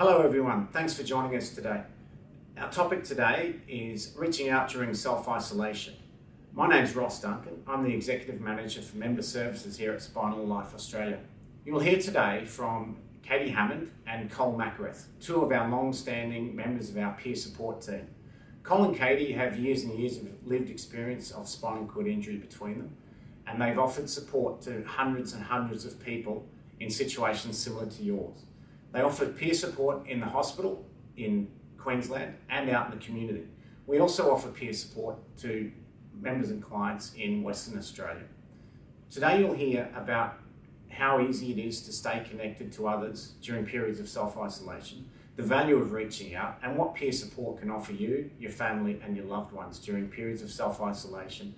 Hello everyone, thanks for joining us today. Our topic today is reaching out during self-isolation. My name's Ross Duncan. I'm the Executive Manager for Member Services here at Spinal Life Australia. You'll hear today from Katie Hammond and Cole Macareth, two of our long-standing members of our peer support team. Cole and Katie have years and years of lived experience of spinal cord injury between them, and they've offered support to hundreds and hundreds of people in situations similar to yours. They offered peer support in the hospital in Queensland and out in the community. We also offer peer support to members and clients in Western Australia. Today you'll hear about how easy it is to stay connected to others during periods of self-isolation, the value of reaching out, and what peer support can offer you, your family and your loved ones during periods of self-isolation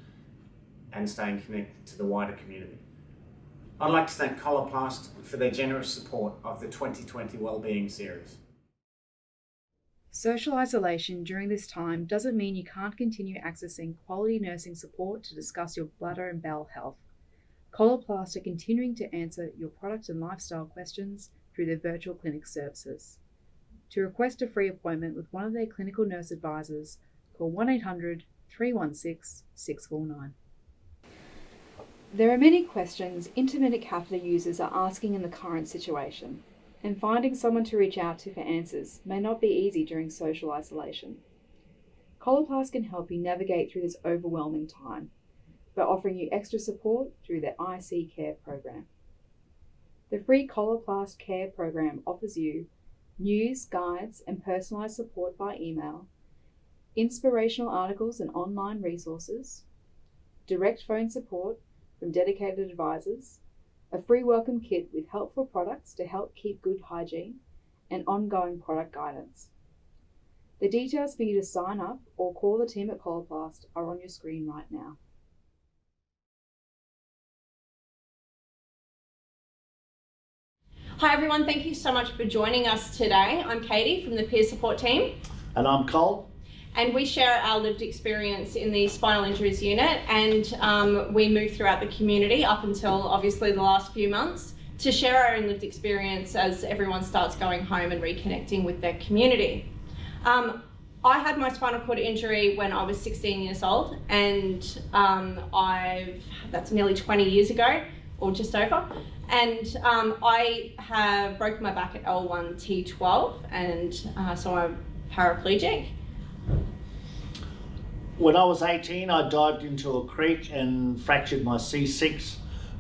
and staying connected to the wider community. I'd like to thank Coloplast for their generous support of the 2020 Wellbeing Series. Social isolation during this time doesn't mean you can't continue accessing quality nursing support to discuss your bladder and bowel health. Coloplast are continuing to answer your product and lifestyle questions through their virtual clinic services. To request a free appointment with one of their clinical nurse advisors, call 1-800-316-649. There are many questions intermittent catheter users are asking in the current situation, and finding someone to reach out to for answers may not be easy during social isolation. Coloplast can help you navigate through this overwhelming time by offering you extra support through their IC Care program. The free Coloplast Care program offers you news, guides, and personalised support by email, inspirational articles and online resources, direct phone support from dedicated advisors, a free welcome kit with helpful products to help keep good hygiene, and ongoing product guidance. The details for you to sign up or call the team at Coloplast are on your screen right now. Hi everyone, thank you so much for joining us today. I'm Katie from the peer support team. And I'm Cole. And we share our lived experience in the spinal injuries unit, and we move throughout the community up until obviously the last few months to share our own lived experience as everyone starts going home and reconnecting with their community. I had my spinal cord injury when I was 16 years old, and that's nearly 20 years ago, or just over. And I have broken my back at L1 T12, and so I'm paraplegic. When I was 18, I dived into a creek and fractured my C6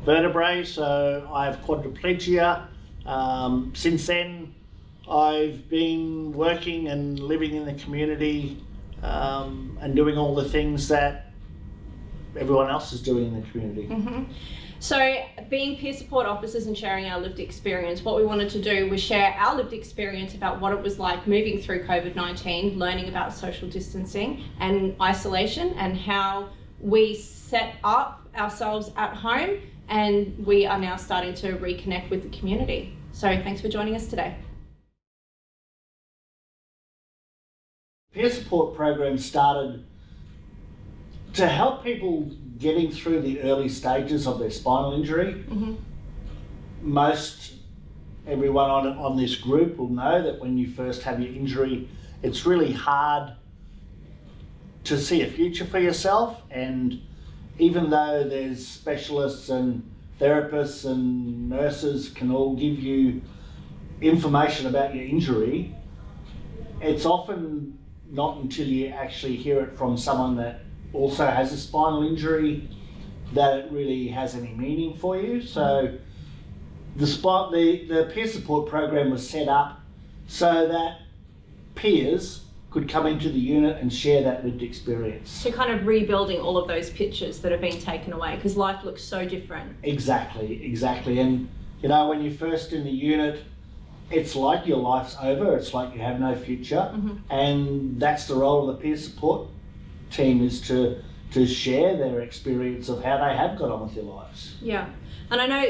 vertebrae, so I have quadriplegia. Since then, I've been working and living in the community and doing all the things that everyone else is doing in the community. Mm-hmm. So being peer support officers and sharing our lived experience, what we wanted to do was share our lived experience about what it was like moving through COVID-19, learning about social distancing and isolation, and how we set up ourselves at home, and we are now starting to reconnect with the community. So thanks for joining us today. Peer support program started to help people getting through the early stages of their spinal injury. Mm-hmm. Most everyone on this group will know that when you first have your injury, it's really hard to see a future for yourself, and even though there's specialists and therapists and nurses can all give you information about your injury, it's often not until you actually hear it from someone that also has a spinal injury that it really has any meaning for you. So the peer support program was set up so that peers could come into the unit and share that lived experience. So kind of rebuilding all of those pictures that have been taken away, because life looks so different. Exactly. And you know, when you're first in the unit, it's like your life's over, it's like you have no future. Mm-hmm. And that's the role of the peer support team, is to share their experience of how they have got on with their lives. Yeah, and I know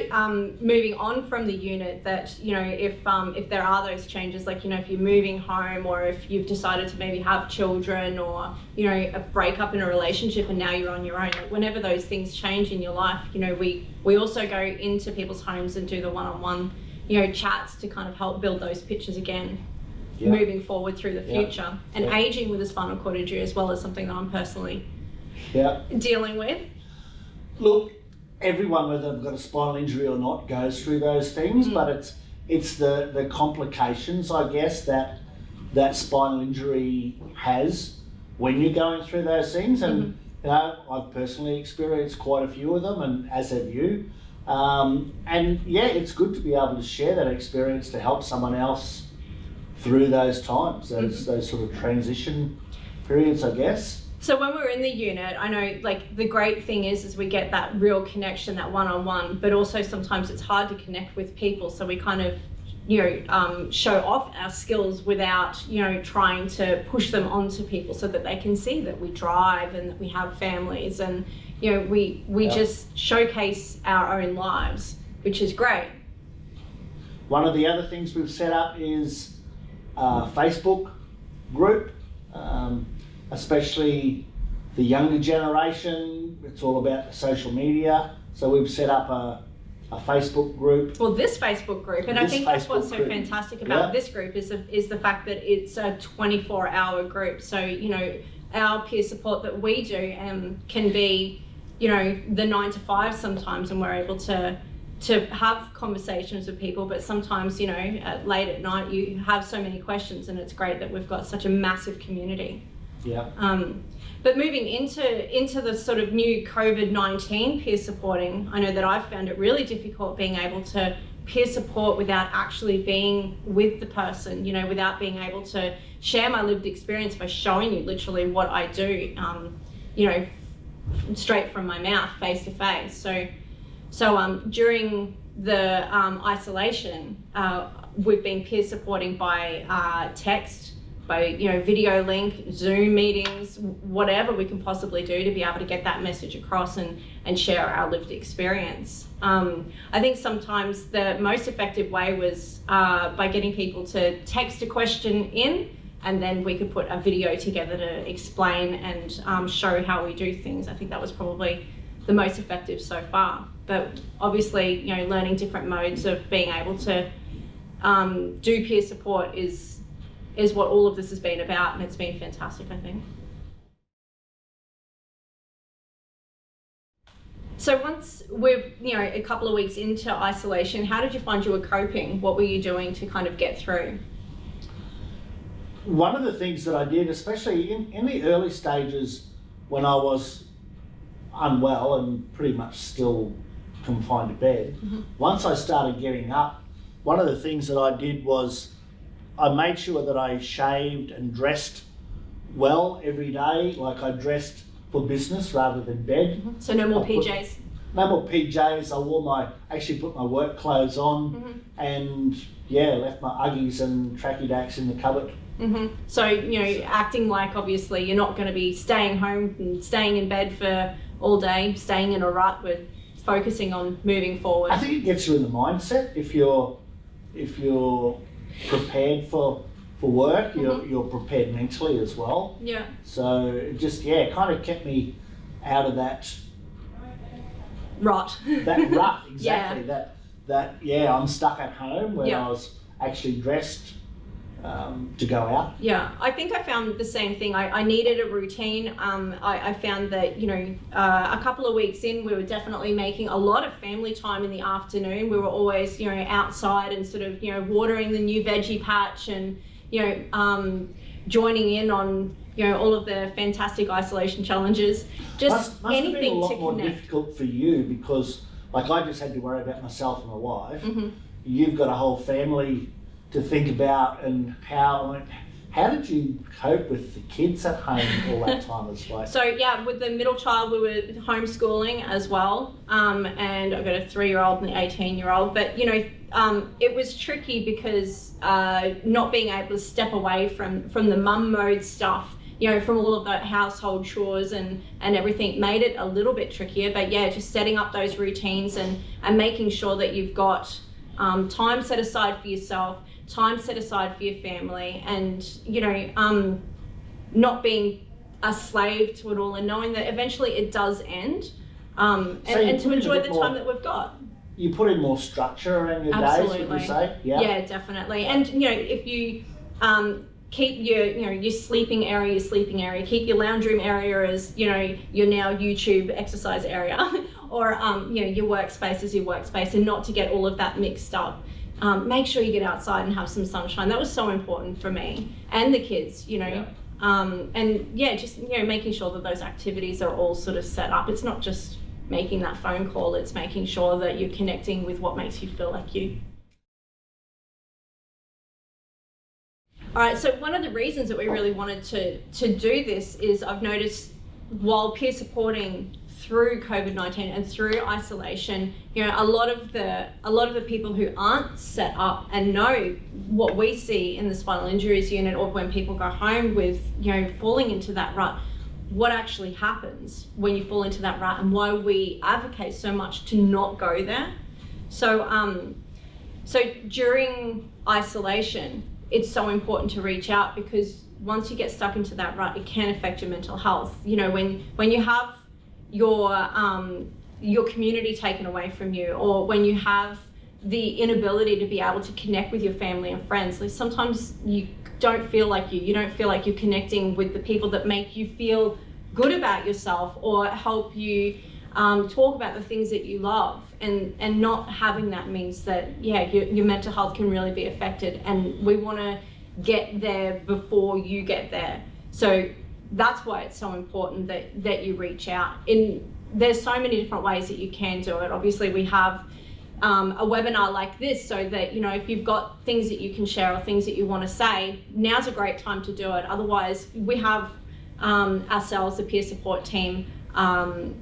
moving on from the unit that, you know, if there are those changes, like, you know, if you're moving home, or if you've decided to maybe have children, or, you know, a breakup in a relationship and now you're on your own, whenever those things change in your life, you know, we also go into people's homes and do the one-on-one, you know, chats to kind of help build those pictures again. moving forward through the Yeah. future. And Yeah. aging with a spinal cord injury as well is something that I'm personally Yeah. dealing with. Look, everyone, whether they've got a spinal injury or not, goes through those things, but it's the complications, I guess, that spinal injury has when you're going through those things. And you know, I've personally experienced quite a few of them, and as have you. And yeah, it's good to be able to share that experience to help someone else through those times, those sort of transition periods, I guess. So when we're in the unit, I know like the great thing is we get that real connection, that one-on-one, but also sometimes it's hard to connect with people. So we kind of, show off our skills without, trying to push them onto people so that they can see that we drive and that we have families, and, we just showcase our own lives, which is great. One of the other things we've set up is a Facebook group, especially the younger generation. It's all about the social media. So we've set up a Facebook group. Well, this Facebook group, and I think that's what's so fantastic about this group is the fact that it's a 24-hour group. So, our peer support that we do can be, the 9 to 5 sometimes, and we're able to have conversations with people, but sometimes, late at night you have so many questions, and it's great that we've got such a massive community. Yeah. But moving into the sort of new COVID-19 peer supporting, I know that I've found it really difficult being able to peer support without actually being with the person, without being able to share my lived experience by showing you literally what I do, straight from my mouth, face to face. So during the isolation, we've been peer supporting by text, by video link, Zoom meetings, whatever we can possibly do to be able to get that message across and share our lived experience. I think sometimes the most effective way was by getting people to text a question in, and then we could put a video together to explain and show how we do things. I think that was probably the most effective so far. But obviously, learning different modes of being able to do peer support is what all of this has been about, and it's been fantastic, I think. So once we're, a couple of weeks into isolation, how did you find you were coping? What were you doing to kind of get through? One of the things that I did, especially in the early stages when I was unwell and pretty much still confined to bed, once I started getting up, one of the things that I did was I made sure that I shaved and dressed well every day, like I dressed for business rather than bed. So no more PJs? No more PJs. I actually put my work clothes on and left my Uggies and tracky dacks in the cupboard. So, acting like obviously you're not going to be staying home and staying in bed for all day, staying in a rut, we're focusing on moving forward. I think it gets you in the mindset. If you're prepared for work, you're prepared mentally as well. Yeah. So it just kind of kept me out of that rut. That rut, exactly. That I'm stuck at home when I was actually dressed to go out. Yeah, I think I found the same thing. I needed a routine. I found that, a couple of weeks in, we were definitely making a lot of family time in the afternoon. We were always, outside and sort of, watering the new veggie patch and, joining in on, all of the fantastic isolation challenges. Just must anything have been a lot to more connect. Difficult for you because, like, I just had to worry about myself and my wife. You've got a whole family to think about, and how did you cope with the kids at home all that time as well? So with the middle child, we were homeschooling as well, and I've got a 3-year-old and an 18-year-old. But it was tricky because not being able to step away from the mum mode stuff, from all of the household chores and everything, made it a little bit trickier. But just setting up those routines and making sure that you've got time set aside for yourself, time set aside for your family, and not being a slave to it all, and knowing that eventually it does end, and to enjoy the time that we've got. You put in more structure around your days, would you say? Yeah, definitely. And if Keep your sleeping area, keep your lounge room area as, your now YouTube exercise area, or, your workspace as your workspace, and not to get all of that mixed up. Make sure you get outside and have some sunshine. That was so important for me and the kids, Yeah. Just, making sure that those activities are all sort of set up. It's not just making that phone call, it's making sure that you're connecting with what makes you feel like you. All right, so one of the reasons that we really wanted to do this is I've noticed while peer supporting through COVID-19 and through isolation, a lot of the people who aren't set up and know what we see in the spinal injuries unit, or when people go home with, falling into that rut, what actually happens when you fall into that rut, and why we advocate so much to not go there. So during isolation, it's so important to reach out, because once you get stuck into that rut, it can affect your mental health. When you have your community taken away from you, or when you have the inability to be able to connect with your family and friends, like sometimes you don't feel like you don't feel like you're connecting with the people that make you feel good about yourself, or help you talk about the things that you love, and not having that means that your mental health can really be affected, and we want to get there before you get there. So that's why it's so important that you reach out. There's so many different ways that you can do it. Obviously we have a webinar like this, so that if you've got things that you can share or things that you want to say, now's a great time to do it. Otherwise, we have ourselves, the peer support team,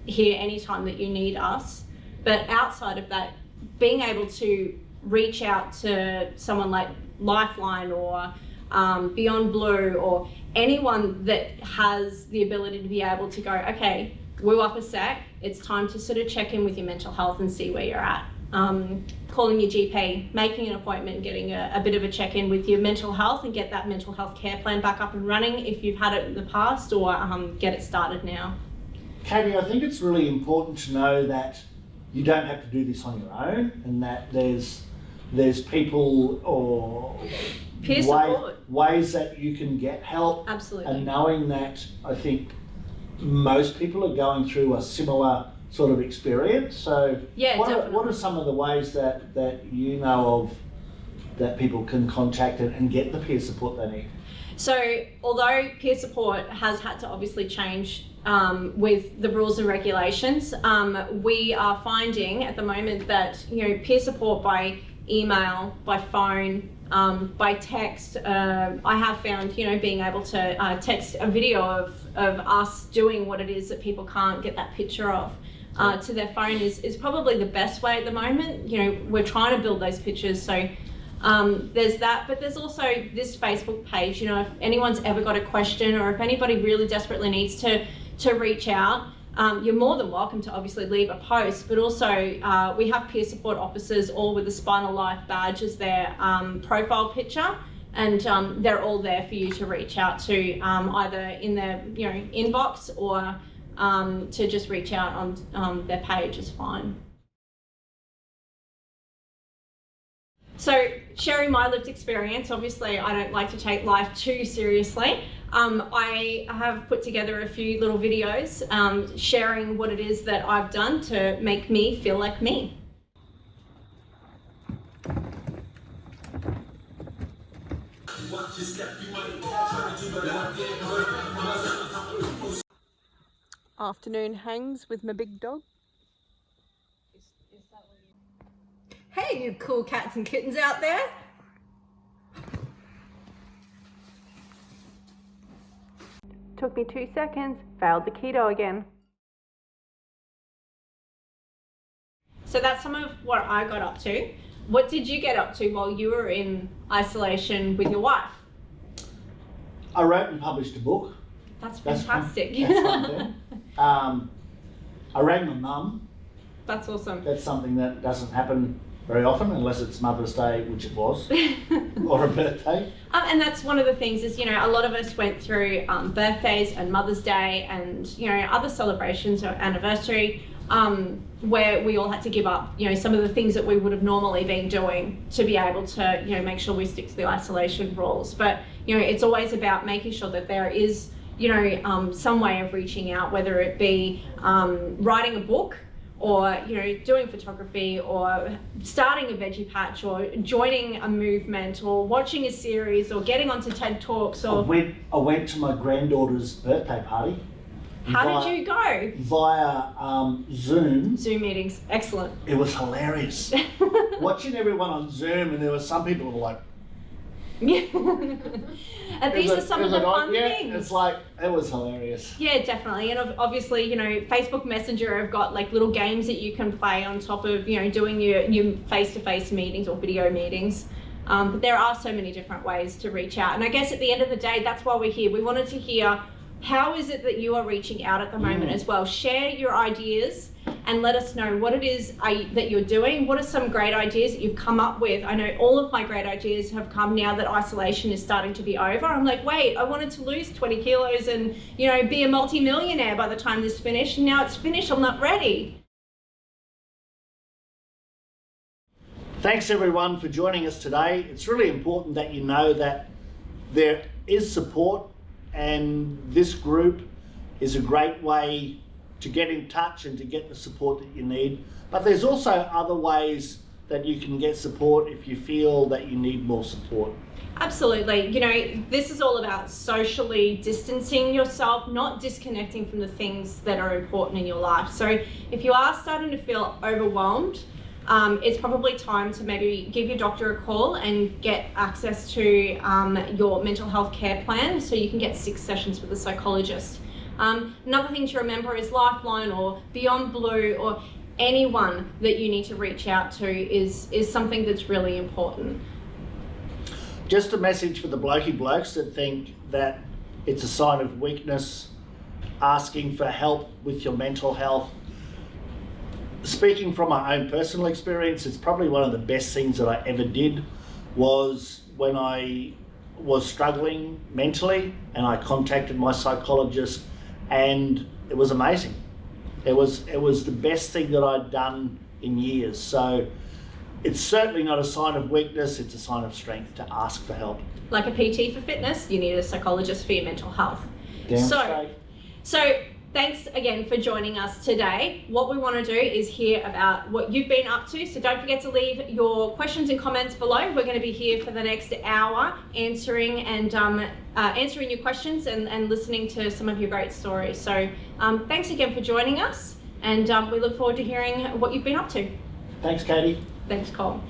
here anytime that you need us. But outside of that, being able to reach out to someone like Lifeline or Beyond Blue, or anyone that has the ability to be able to go, okay, woo up a sec, it's time to sort of check in with your mental health and see where you're at. Calling your GP, making an appointment, getting a bit of a check-in with your mental health, and get that mental health care plan back up and running if you've had it in the past, or get it started now. Katie, I think it's really important to know that you don't have to do this on your own, and that there's people or peer support, ways that you can get help. Absolutely. And knowing that, I think most people are going through a similar sort of experience. So what are some of the ways that you know of that people can contact and get the peer support they need? So although peer support has had to obviously change with the rules and regulations, we are finding at the moment that peer support by email, by phone, by text. I have found being able to text a video of us doing what it is that people can't get that picture of to their phone is probably the best way at the moment. We're trying to build those pictures, so there's that, but there's also this Facebook page. If anyone's ever got a question, or if anybody really desperately needs to reach out, you're more than welcome to obviously leave a post, but also we have peer support officers all with the Spinal Life badge as their profile picture, and they're all there for you to reach out to, either in their inbox, or to just reach out on their page is fine. So sharing my lived experience, obviously I don't like to take life too seriously. I have put together a few little videos sharing what it is that I've done to make me feel like me. Afternoon hangs with my big dog. Hey, you cool cats and kittens out there. Took me 2 seconds, failed the keto again. So that's some of what I got up to. What did you get up to while you were in isolation with your wife? I wrote and published a book. That's fantastic. That's one thing. I rang my mum. That's awesome. That's something that doesn't happen very often, unless it's Mother's Day, which it was, or a birthday. And that's one of the things is, a lot of us went through birthdays and Mother's Day and, other celebrations or anniversary. where we all had to give up, some of the things that we would have normally been doing to be able to, make sure we stick to the isolation rules. But, it's always about making sure that there is, some way of reaching out, whether it be writing a book, or doing photography, or starting a veggie patch, or joining a movement, or watching a series, or getting onto TED Talks. Or I went to my granddaughter's birthday party. How did you go? Via Zoom. Zoom meetings, excellent. It was hilarious. Watching everyone on Zoom, and there were some people who were like, yeah. And these are some of the fun things. It's like, it was hilarious. Yeah, definitely. And obviously, Facebook Messenger have got like little games that you can play on top of, doing your face-to-face meetings or video meetings. But there are so many different ways to reach out. And I guess at the end of the day, that's why we're here. We wanted to hear, how is it that you are reaching out at the moment as well? Share your ideas and let us know what it is that you're doing. What are some great ideas that you've come up with? I know all of my great ideas have come now that isolation is starting to be over. I'm like, wait, I wanted to lose 20 kilos and, be a multi-millionaire by the time this is finished. And now it's finished, I'm not ready. Thanks everyone for joining us today. It's really important that you know that there is support, and this group is a great way to get in touch and to get the support that you need. But there's also other ways that you can get support if you feel that you need more support. Absolutely. This is all about socially distancing yourself, not disconnecting from the things that are important in your life. So if you are starting to feel overwhelmed, it's probably time to maybe give your doctor a call and get access to your mental health care plan, so you can get 6 sessions with a psychologist. Another thing to remember is Lifeline or Beyond Blue, or anyone that you need to reach out to is something that's really important. Just a message for the blokey blokes that think that it's a sign of weakness asking for help with your mental health. Speaking from my own personal experience, it's probably one of the best things that I ever did was when I was struggling mentally, and I contacted my psychologist, and it was amazing. It was the best thing that I'd done in years. So it's certainly not a sign of weakness, it's a sign of strength to ask for help. Like a PT for fitness, you need a psychologist for your mental health. Damn straight. So thanks again for joining us today. What we want to do is hear about what you've been up to. So don't forget to leave your questions and comments below. We're going to be here for the next hour answering your questions and listening to some of your great stories. So thanks again for joining us, and we look forward to hearing what you've been up to. Thanks, Katie. Thanks, Cole.